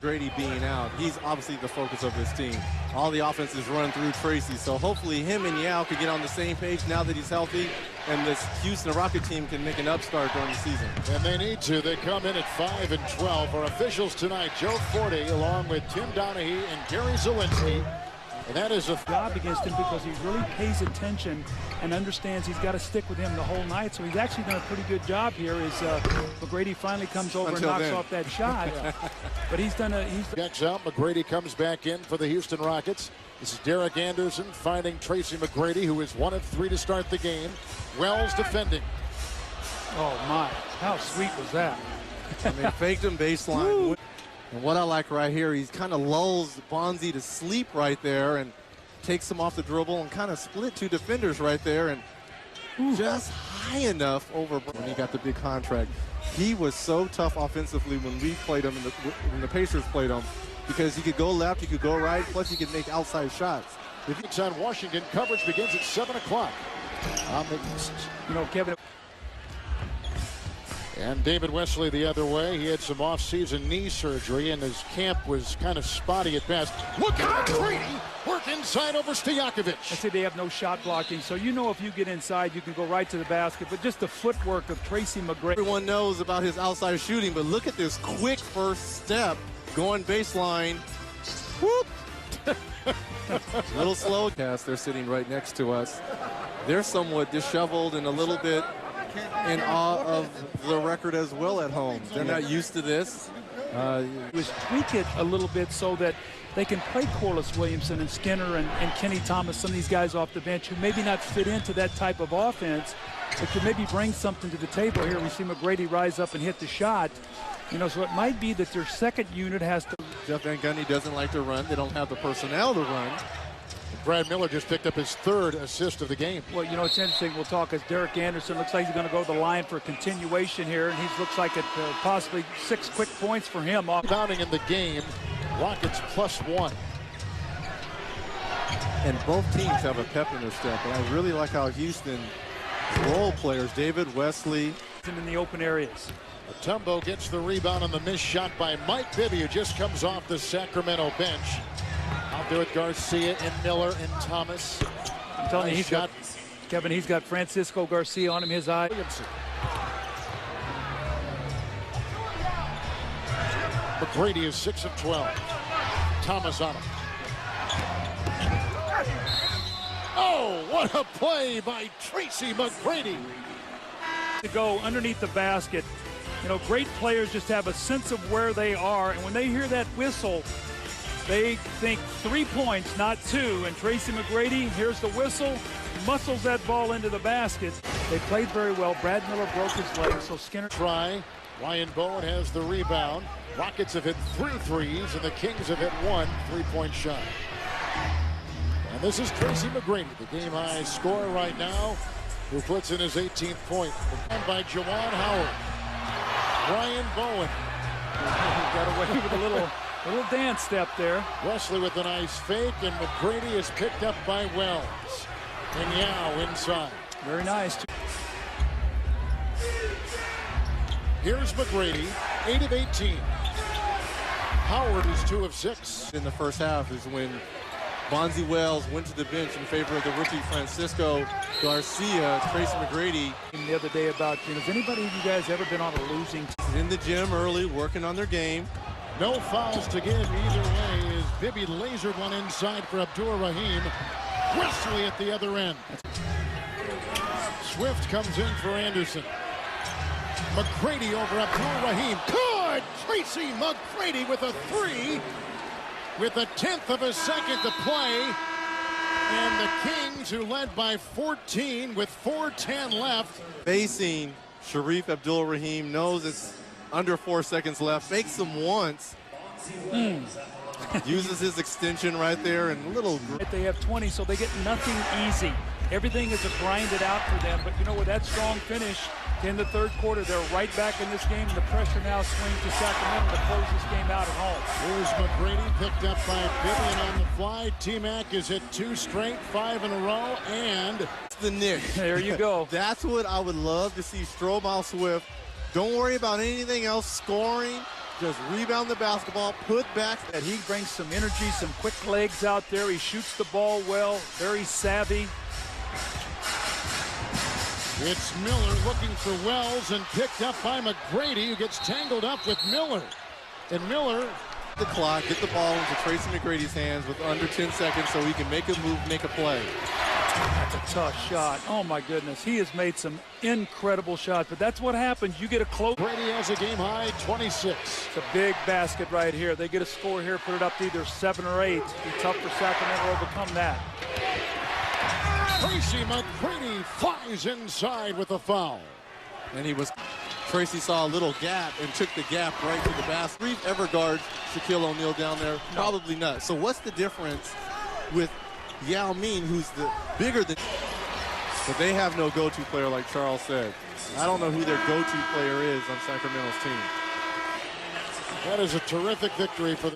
Grady being out, he's obviously the focus of this team. All the offense is run through Tracy, so hopefully him and Yao could get on the same page now that he's healthy, and this Houston Rocket team can make an upstart during the season. And they need to. They come in at 5-12. Our officials tonight, Joe Forte, along with Tim Donahue and Gary Zielinski. And that is a job against him because he really pays attention and understands he's got to stick with him the whole night. So he's actually done a pretty good job here as McGrady finally comes over and knocks off that shot. But he's done a... Checks out. McGrady comes back in for the Houston Rockets. This is Derek Anderson finding Tracy McGrady, who is 1 of 3 to start the game. Wells defending. Oh, my. How sweet was that? And they faked him baseline. And what I like right here, he kind of lulls Bonzi to sleep right there and takes him off the dribble and kind of split 2 defenders right there and just high enough over when he got the big contract. He was so tough offensively when we played him, when the Pacers played him, because he could go left, he could go right, plus he could make outside shots. If it's on Washington, coverage begins at 7 o'clock on the East. You know, Kevin. And David Wesley the other way. He had some off-season knee surgery, and his camp was kind of spotty at best. Look at McGrady work inside over Stojakovic. I say they have no shot blocking, so you know if you get inside, you can go right to the basket. But just the footwork of Tracy McGrady. Everyone knows about his outside shooting, but look at this quick first step going baseline. Whoop! Little slow cast. They're sitting right next to us. They're somewhat disheveled and a little bit in awe of the record as well at home. They're not used to this. Was tweak it a little bit so that they can play Corliss Williamson and Skinner and Kenny Thomas, some of these guys off the bench who maybe not fit into that type of offense, but could maybe bring something to the table here. We see McGrady rise up and hit the shot. You know, so it might be that their second unit has to... Jeff Van Gundy doesn't like to run. They don't have the personnel to run. Brad Miller just picked up his 3rd assist of the game. Well, you know, it's interesting. We'll talk as Derek Anderson looks like he's going to go to the line for a continuation here, and he looks like it possibly 6 quick points for him. Rebounding in the game, Rockets +1. And both teams have a pep in their step, and I really like how Houston role players, David Wesley, in the open areas. Mutombo gets the rebound on the missed shot by Mike Bibby, who just comes off the Sacramento bench. Out there with Garcia and Miller and Thomas. I'm telling you, he's got, Kevin, he's got Francisco Garcia on him, his eye. Williamson. McGrady is 6 of 12. Thomas on him. Oh, what a play by Tracy McGrady. To go underneath the basket. You know, great players just have a sense of where they are, and when they hear that whistle, they think 3 points, not 2. And Tracy McGrady, here's the whistle, muscles that ball into the basket. They played very well. Brad Miller broke his leg, so Skinner. Try. Ryan Bowen has the rebound. Rockets have hit 3 threes, and the Kings have hit 1 3-point shot. And this is Tracy McGrady, the game-high scorer right now, who puts in his 18th point. And by Juwan Howard. Ryan Bowen. Got away with a little dance step there. Wesley with a nice fake, and McGrady is picked up by Wells. And Yao inside. Very nice. Here's McGrady, 8 of 18. Howard is 2 of 6. In the first half is when Bonzi Wells went to the bench in favor of the rookie Francisco Garcia. Tracy McGrady. The other day about, you know, has anybody of you guys ever been on a losing team? In the gym early, working on their game. No fouls to give either way as Bibby lasered one inside for Abdur Rahim. Wesley at the other end. Swift comes in for Anderson. McGrady over Abdur Rahim. Good! Tracy McGrady with a 3 with a 10th of a second to play. And the Kings, who led by 14 with 4:10 left. Facing Sharif Abdul-Rahim, knows it's under 4 seconds left, fakes him once. Uses his extension right there and little. They have 20, so they get nothing easy. Everything is a grind it out for them. But you know, with that strong finish in the 3rd quarter, they're right back in this game. The pressure now swings to Sacramento to close this game out at home. Here's McGrady picked up by Bibby on the fly. T-Mac is hit 2 straight, 5 in a row, and the Nick. There you go. That's what I would love to see. Strobel Swift. Don't worry about anything else, scoring. just rebound the basketball, put back. That he brings some energy, some quick legs out there. He shoots the ball well, very savvy. It's Miller looking for Wells and picked up by McGrady, who gets tangled up with Miller. And Miller, The clock, get the ball into Tracy McGrady's hands with under 10 seconds so he can make a move, make a play. That's a tough shot. Oh my goodness, he has made some incredible shots, but that's what happens. You get a close. Brady has a game high 26. It's a big basket right here. They get a score here, put it up to either 7 or 8. It'd be tough for Sacramento to overcome that. Tracy McGrady flies inside with a foul. And Tracy saw a little gap and took the gap right to the basket. Reed ever guards Shaquille O'Neal down there? Probably not. So what's the difference with Yao Ming, who's the bigger than? But they have no go-to player, like Charles said. I don't know who their go-to player is on Sacramento's team. That is a terrific victory for the